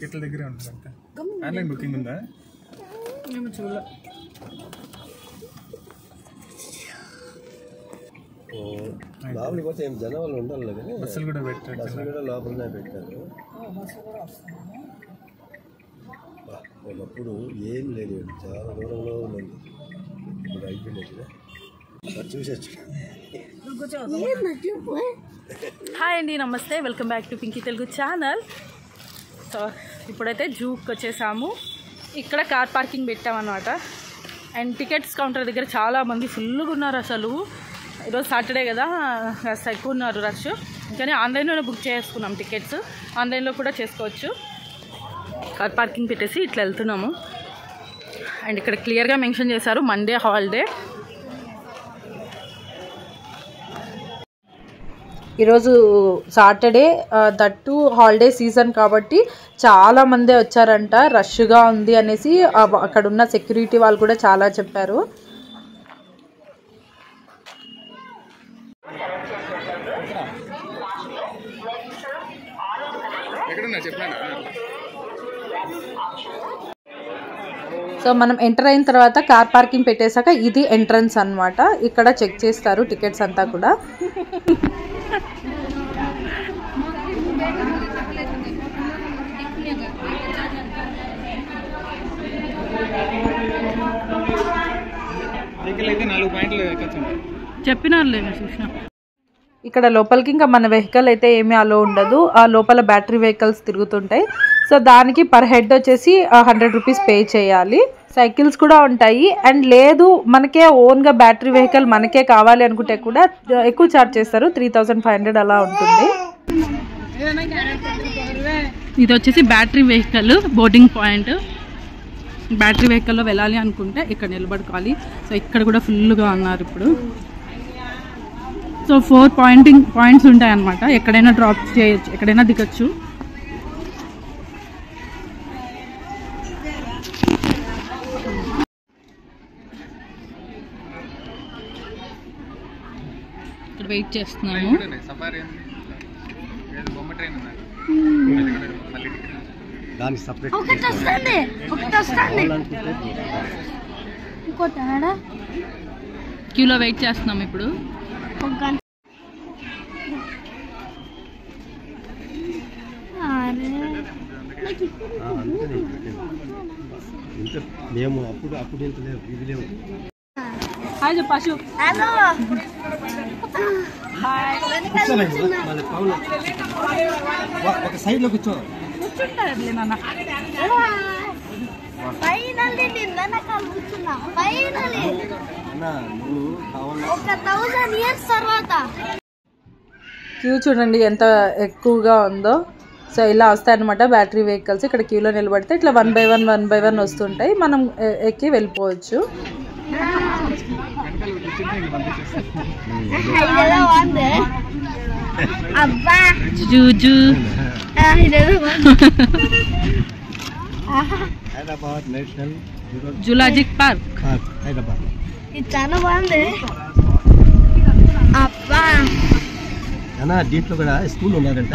టికెట్ల దగ్గరే ఉంటుంది అంతే. ఆన్లైన్ బుకింగ్ ఉందా? మేము చూడలే. లోపలికి పోతే ఏం జనాలు ఉండాలి కానీ బస్సులు కూడా పెట్టారు. బస్సులు కూడా లోపలనే పెట్టారు. ఒకప్పుడు ఏం లేదు, చాలా దూరంలో ఉంది. ఇప్పుడు అయిపోయింది. చూసొచ్చు. హాయ్ అండి, నమస్తే, welcome back to Pinky Telugu channel. So ఇప్పుడైతే జూకి వచ్చేసాము. ఇక్కడ కార్ పార్కింగ్ పెట్టామన్నమాట. అండ్ టికెట్స్ కౌంటర్ దగ్గర చాలామంది ఫుల్గా ఉన్నారు. అసలు ఈరోజు సాటర్డే కదా, కాస్త ఎక్కువ ఉన్నారు రష్. కానీ ఆన్లైన్లోనే బుక్ చేసుకున్నాం టికెట్స్. ఆన్లైన్లో కూడా చేసుకోవచ్చు. కార్ పార్కింగ్ పెట్టేసి ఇట్లా వెళ్తున్నాము. అండ్ ఇక్కడ క్లియర్గా మెన్షన్ చేశారు మండే హాలిడే. ఈరోజు సాటర్డే, దట్టు హాలిడే సీజన్ కాబట్టి చాలామంది వచ్చారంట. రష్గా ఉంది అనేసి అక్కడ ఉన్న సెక్యూరిటీ వాళ్ళు కూడా చాలా చెప్పారు. సో మనం ఎంటర్ అయిన తర్వాత కార్ పార్కింగ్ పెట్టేశాక ఇది ఎంట్రన్స్ అన్నమాట. ఇక్కడ చెక్ చేస్తారు టికెట్స్ అంతా కూడా. చెప్పినారులే, చూసిన. ఇక్కడ లోపలికి ఇంకా మన వెహికల్ అయితే ఏమీ అలో ఉండదు. ఆ లోపల బ్యాటరీ వెహికల్స్ తిరుగుతుంటాయి. సో దానికి పర్ హెడ్ వచ్చేసి 100 రూపీస్ పే చేయాలి. సైకిల్స్ కూడా ఉంటాయి. అండ్ లేదు మనకే ఓన్గా బ్యాటరీ వెహికల్ మనకే కావాలి అనుకుంటే కూడా ఎక్కువ ఛార్జ్ చేస్తారు. 3500 అలా ఉంటుంది. ఇది వచ్చేసి battery vehicle boarding point. Battery వెహికల్లో వెళ్ళాలి అనుకుంటే ఇక్కడ నిలబడుకోవాలి. సో ఇక్కడ కూడా ఫుల్గా ఉన్నారు ఇప్పుడు. సో 4 పాయింట్స్ ఉంటాయి అన్నమాట. ఎక్కడైనా డ్రాప్ చేయొచ్చు, ఎక్కడైనా దిగచ్చు. ఇక్కడ వెయిట్ చేస్తున్నాము. క్యూలో వెయిట్ చేస్తున్నాం ఇప్పుడు. మేము అప్పుడు ఎంత లేవు, ఇది లేవు. హాయ్ చెప్పాషు. ఒక సైడ్ లో కూర్చో. కూర్చుంటారులే నాన్న. క్యూ చూడండి ఎంత ఎక్కువగా ఉందో. సో ఇలా వస్తాయన్నమాట బ్యాటరీ వెహికల్స్. ఇక్కడ క్యూలో నిలబడితే ఇట్లా 1 by 1 వస్తుంటాయి. మనం ఎక్కి వెళ్ళిపోవచ్చు. జూజు హైదరాబాద్ నేషనల్ జూలాజిక్ పార్క్ హైదరాబాద్. ఇది చాలా బాగుంది. అబ్బా అన్నా దీంట్లో కూడా స్కూల్ ఉన్నారంట.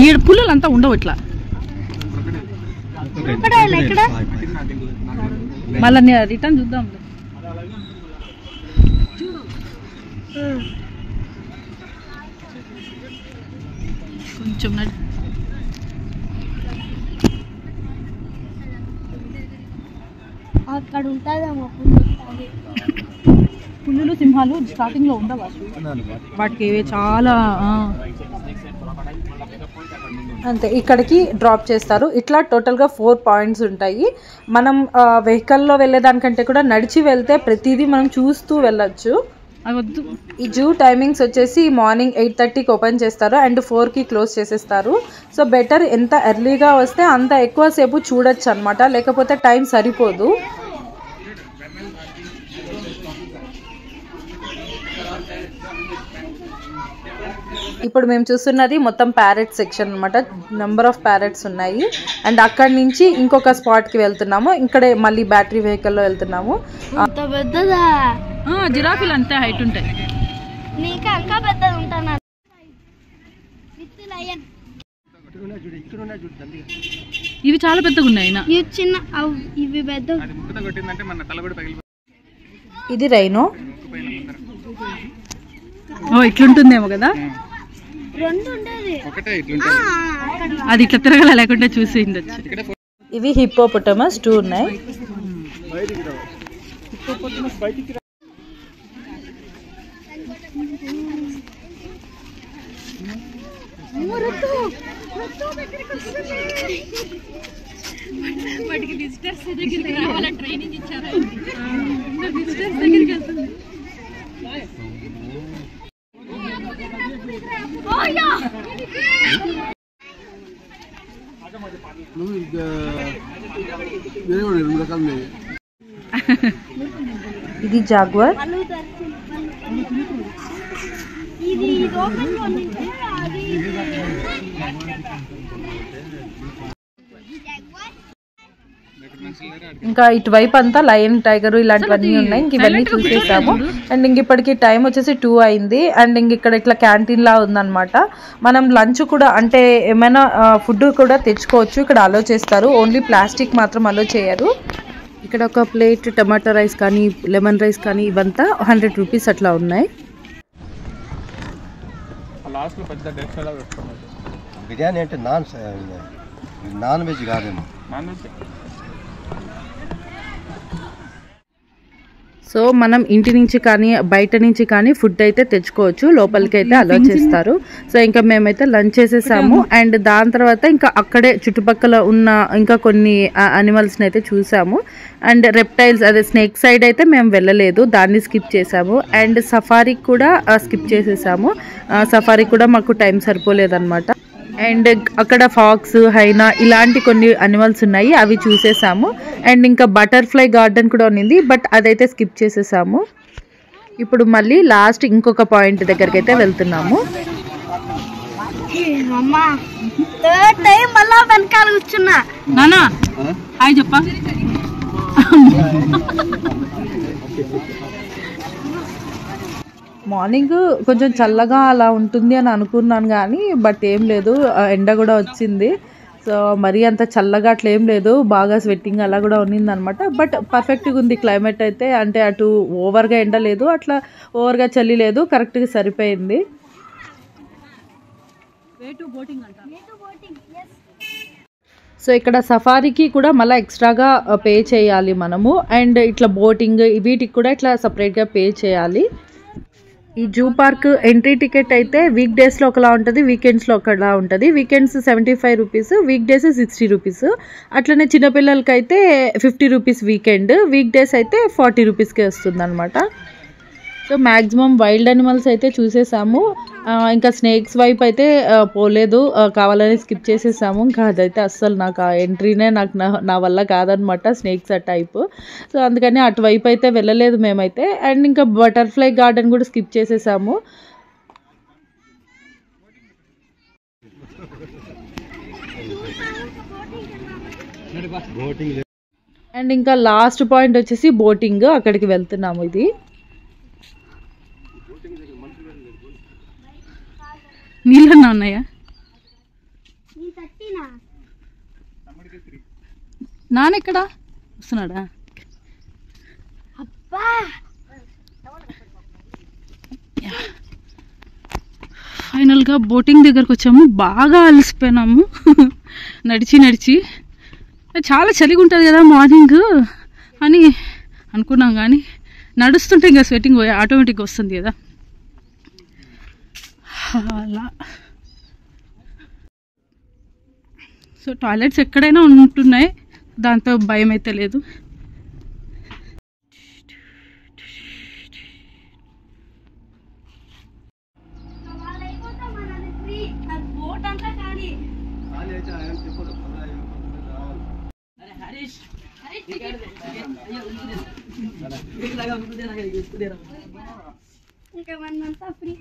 ఈ పుల్లలు అంతా ఉండవు ఇట్లా. మళ్ళీ రిటర్న్ చూద్దాం. కొంచెం అక్కడ ఉంటుందేమో పులులు, సింహాలు స్టార్టింగ్ లో ఉండవు. వాటికి చాలా అంతే. ఇక్కడికి డ్రాప్ చేస్తారు. ఇట్లా టోటల్గా 4 పాయింట్స్ ఉంటాయి. మనం వెహికల్లో వెళ్ళేదానికంటే కూడా నడిచి వెళ్తే ప్రతిదీ మనం చూస్తూ వెళ్ళొచ్చు. ఈ జూ టైమింగ్స్ వచ్చేసి మార్నింగ్ 8:30కి ఓపెన్ చేస్తారు అండ్ 4కి క్లోజ్ చేసేస్తారు. సో బెటర్ ఎంత ఎర్లీగా వస్తే అంత ఎక్కువసేపు చూడొచ్చు అనమాట, లేకపోతే టైం సరిపోదు. ఇప్పుడు మేము చూస్తున్నది మొత్తం ప్యారెట్ సెక్షన్ అనమాట. నెంబర్ ఆఫ్ ప్యారెట్స్ ఉన్నాయి. అండ్ అక్కడి నుంచి ఇంకొక స్పాట్కి వెళ్తున్నాము. ఇక్కడే మళ్ళీ బ్యాటరీ వెహికల్లో వెళ్తున్నాము. జిరాఫీలు అంతే హైట్ ఉంటాయి. నీకు ఇంకా పెద్దది ఉంటాను. ఇవి చాలా పెద్దగా ఉన్నాయి. ఇవి చిన్న, ఇవి పెద్ద. ఇది రైనో. ఇట్లుంటుందేమో కదా. అది ఇట్లా తిరగల లేకుండా చూసి ఉండొచ్చు. ఇవి హిప్పోపొటమస్ 2 ఉన్నాయి. వాటికి విజిటర్స్ దగ్గరికి రావాలని ట్రైనింగ్ ఇచ్చారా? విజిటర్స్ దగ్గరికి వెళ్తుంది. ఇది జాగ్వార్. ఇంకా ఇటువైపు అంతా లయన్, టైగర్ ఇలాంటివన్నీ ఉన్నాయి. ఇంక ఇవన్నీ చూసేసాము. అండ్ ఇంక ఇప్పటికి టైం వచ్చేసి 2 అయింది. అండ్ ఇంక ఇక్కడ ఇట్లా క్యాంటీన్ లా ఉందన్నమాట. మనం లంచ్ కూడా అంటే ఏమైనా ఫుడ్ కూడా తెచ్చుకోవచ్చు. ఇక్కడ అలో చేస్తారు. ఓన్లీ ప్లాస్టిక్ మాత్రం అలో చేయరు. ఇక్కడ ఒక ప్లేట్ టమాటా రైస్ కానీ లెమన్ రైస్ కానీ ఇవంతా 100 రూపీస్ అట్లా ఉన్నాయి. బిర్యానీ అంటే నాన్ వెజ్ కాదేమో. సో మనం ఇంటి నుంచి కానీ బయట నుంచి కానీ ఫుడ్ అయితే తెచ్చుకోవచ్చు. లోపలికి అయితే అలో చేస్తారు. సో ఇంకా మేమైతే లంచ్ చేసేసాము. అండ్ దాని తర్వాత ఇంకా అక్కడే చుట్టుపక్కల ఉన్న ఇంకా కొన్ని అనిమల్స్ని అయితే చూసాము. అండ్ రెప్టైల్స్ అదే స్నేక్ సైడ్ అయితే మేము వెళ్ళలేదు, దాన్ని స్కిప్ చేసాము. అండ్ సఫారీకి కూడా స్కిప్ చేసేసాము. సఫారీకి కూడా మాకు టైం సరిపోలేదన్నమాట. అండ్ అక్కడ ఫాక్స్, హైనా ఇలాంటి కొన్ని అనిమల్స్ ఉన్నాయి, అవి చూసేసాము. అండ్ ఇంకా బటర్ఫ్లై గార్డెన్ కూడా ఉన్నింది, బట్ అదైతే స్కిప్ చేసేసాము. ఇప్పుడు మళ్ళీ లాస్ట్ ఇంకొక పాయింట్ దగ్గరికి అయితే వెళ్తున్నాము. నానా హాయ్ చెప్పా. మార్నింగ్ కొంచెం చల్లగా అలా ఉంటుంది అని అనుకున్నాను కానీ బట్ ఏం లేదు, ఎండ కూడా వచ్చింది. సో మరీ అంత చల్లగా అట్లా ఏం లేదు, బాగా స్వెట్టింగ్ అలా కూడా ఉన్నింది అనమాట. బట్ పర్ఫెక్ట్గా ఉంది క్లైమేట్ అయితే. అంటే అటు ఓవర్గా ఎండ లేదు, అట్లా ఓవర్గా చలి లేదు, కరెక్ట్గా సరిపోయింది. సో ఇక్కడ సఫారీకి కూడా మళ్ళీ ఎక్స్ట్రాగా పే చేయాలి మనము. అండ్ ఇట్లా బోటింగ్ వీటికి కూడా ఇట్లా సపరేట్గా పే చేయాలి. ఈ జూ పార్క్ ఎంట్రీ టికెట్ అయితే వీక్ డేస్లో ఒకలా ఉంటుంది, వీకెండ్స్లో ఒకలా ఉంటుంది. Weekends 75 rupees, week days 60 rupees. అట్లనే చిన్నపిల్లలకి అయితే 50 రూపీస్ వీకెండ్, వీక్ డేస్ అయితే 40 రూపీస్కే వస్తుంది అనమాట. సో మ్యాక్సిమం వైల్డ్ అనిమల్స్ అయితే చూసేసాము. ఇంకా స్నేక్స్ వైపు అయితే పోలేదు, కావాలని స్కిప్ చేసేసాము. ఇంకా అదైతే అస్సలు నాకు ఆ ఎంట్రీనే నా వల్ల కాదనమాట, స్నేక్స్ ఆ టైప్. సో అందుకని అటువైపు అయితే వెళ్ళలేదు మేమైతే. అండ్ ఇంకా బటర్ఫ్లై గార్డెన్ కూడా స్కిప్ చేసేసాము. అండ్ ఇంకా లాస్ట్ పాయింట్ వచ్చేసి బోటింగ్, అక్కడికి వెళ్తున్నాము. ఇది నీళ్ళన్నా ఉన్నాయా? నానెక్కడా వస్తున్నాడా? ఫైనల్గా బోటింగ్ దగ్గరకు వచ్చాము. బాగా అలసిపోయినాము నడిచి. చాలా చలిగా ఉంటుంది కదా మార్నింగ్ అని అనుకున్నాం, కానీ నడుస్తుంటే ఇంకా స్వెట్టింగ్ ఆటోమేటిక్గా వస్తుంది కదా అలా. సో టాయిలెట్స్ ఎక్కడైనా ఉంటున్నాయి, దాంతో భయం అయితే లేదు. ఇంకా 1 మంత్ ఫ్రీ.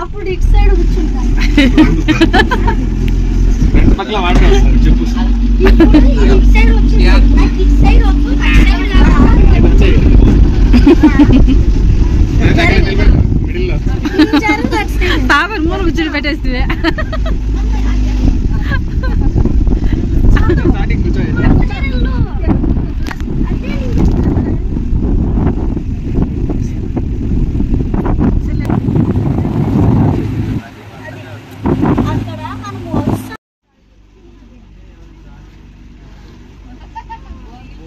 అప్పుడు ఇటు సైడ్ కూర్చుంటా చెప్పు పాప మూల కూర్చొని పెట్టేస్తుంది.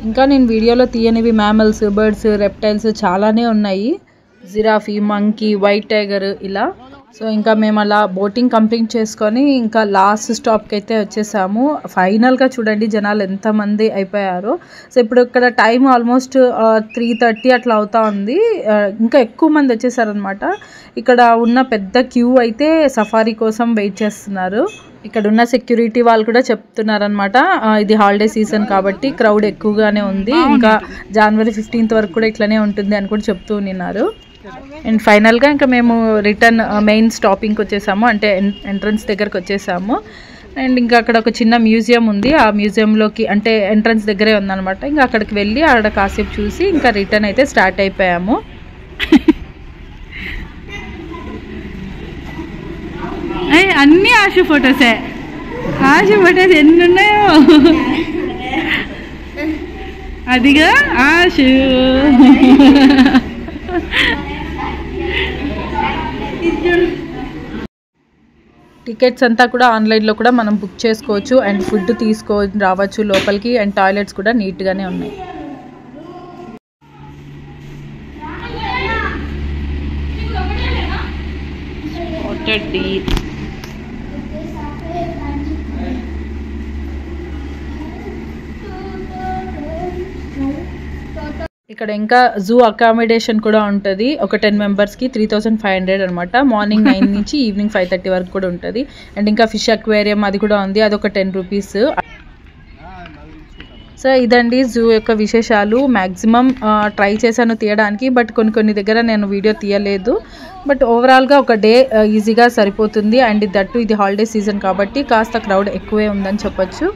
ఇంకా నేను వీడియోలో తీయనివి మ్యామల్స్, బర్డ్స్, రెప్టైల్స్ చాలానే ఉన్నాయి. జిరాఫీ, మంకీ, వైట్ టైగర్ ఇలా. సో ఇంకా మేము అలా బోటింగ్ కంప్లీట్ చేసుకొని ఇంకా లాస్ట్ స్టాప్కి అయితే వచ్చేసాము. ఫైనల్గా చూడండి జనాలు ఎంతమంది అయిపోయారో. సో ఇప్పుడు ఇక్కడ టైం ఆల్మోస్ట్ 3:30 అట్లా అవుతా ఉంది. ఇంకా ఎక్కువ మంది వచ్చేసారనమాట. ఇక్కడ ఉన్న పెద్ద క్యూ అయితే సఫారీ కోసం వెయిట్ చేస్తున్నారు. ఇక్కడ ఉన్న సెక్యూరిటీ వాళ్ళు కూడా చెప్తున్నారనమాట, ఇది హాలిడే సీజన్ కాబట్టి క్రౌడ్ ఎక్కువగానే ఉంది, ఇంకా January 15th వరకు కూడా ఇట్లనే ఉంటుంది అని కూడా చెప్తూ ఉన్నారు. అండ్ ఫైనల్గా ఇంకా మేము రిటర్న్ మెయిన్ స్టాపింగ్కి వచ్చేసాము, అంటే ఎంట్రన్స్ దగ్గరకు వచ్చేసాము. అండ్ ఇంకా అక్కడ ఒక చిన్న మ్యూజియం ఉంది, ఆ మ్యూజియంలోకి అంటే ఎంట్రన్స్ దగ్గరే ఉందన్నమాట. ఇంకా అక్కడికి వెళ్ళి ఆడ కాసేపు చూసి ఇంకా రిటర్న్ అయితే స్టార్ట్ అయిపోయాము. అన్నీ ఆశు ఫొటోసే. ఆశు ఫొటోస్ ఎన్ని ఉన్నాయో. అదిగా ఆశు. టికెట్స్ అంతా కూడా ఆన్లైన్లో కూడా మనం బుక్ చేసుకోవచ్చు. అండ్ ఫుడ్ తీసుకొని రావచ్చు లోపలికి. అండ్ టాయిలెట్స్ కూడా నీట్గానే ఉన్నాయి. ఇక్కడ ఇంకా జూ అకామిడేషన్ కూడా ఉంటుంది. ఒక 10 మెంబర్స్కి 3500 అనమాట. మార్నింగ్ 9 నుంచి ఈవినింగ్ 5:30 వరకు కూడా ఉంటుంది. అండ్ ఇంకా ఫిష్ అక్వేరియం అది కూడా ఉంది, అదొక 10 రూపీస్. సో ఇదండి జూ యొక్క విశేషాలు. మ్యాక్సిమం ట్రై చేశాను తీయడానికి, బట్ కొన్ని దగ్గర నేను వీడియో తీయలేదు. బట్ ఓవరాల్గా ఒక డే ఈజీగా సరిపోతుంది. అండ్ దట్టు ఇది హాలిడే సీజన్ కాబట్టి కాస్త క్రౌడ్ ఎక్కువే ఉందని చెప్పొచ్చు.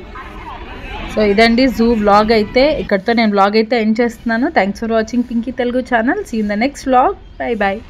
సో ఇదండి జూ వ్లాగ్ అయితే. ఇక్కడితో నేను వ్లాగ్ అయితే ఎండ్ చేస్తున్నాను. Thanks for watching Pinky Telugu channel. See in the next vlog. Bye bye.